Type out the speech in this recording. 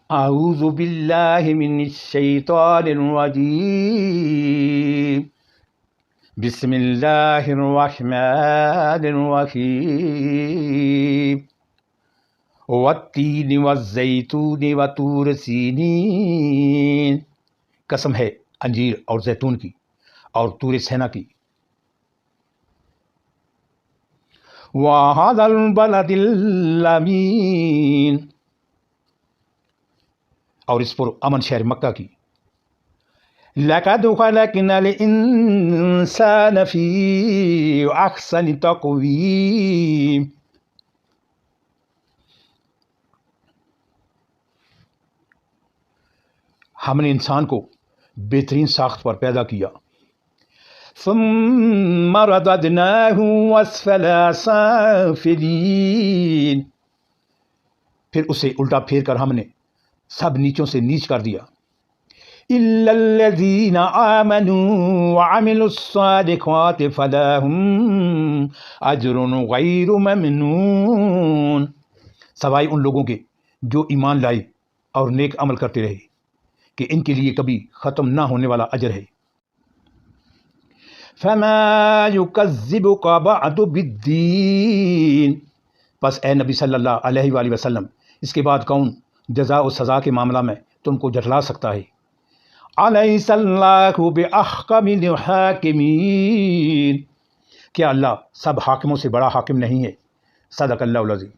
اعوذ باللہ من الشیطان الرجیم بسم اللہ الرحمن الرحیم والتین والزیتون وطور سینین، قسم ہے انجیر اور زیتون کی اور طور سینا کی، وَهَذَا الْبَلَدِ الْأَمِينِ، اور اس پر امن شہر مکہ کی، لَقَدْ خَلَقْنَا الْإِنسَانَ فِي أَحْسَنِ تَقْوِيمٍ، ہم نے انسان کو بہترین ساخت پر پیدا کیا، ثُمَّ رَدَدْنَاهُ أَسْفَلَ سَافِلِينَ، پھر اسے الٹا پھیر کر ہم نے سب نیچوں سے نیچ کر دیا، إِلَّا الَّذِينَ آمَنُوا وَعَمِلُوا الصَّالِحَاتِ فَلَهُمْ أَجْرٌ غَيْرُ مَمْنُونٍ، سوائے ان لوگوں کے جو ایمان لائے اور نیک عمل کرتے رہے کہ ان کے لیے کبھی ختم نہ ہونے والا اجر ہے۔ فَمَا يُكَذِّبُكَ بَعْدُ بِالدِّينِ، پس اے نبی صلی اللہ علیہ وآلہ وسلم، اس کے بعد کون جزا و سزا کے معاملہ میں تم کو جھٹلا سکتا ہے؟ أَلَيْسَ اللَّهُ بِأَحْكَمِ الْحَاكِمِينَ، کیا اللہ سب حاکموں سے بڑا حاکم نہیں ہے؟ صدق اللہ العظیم۔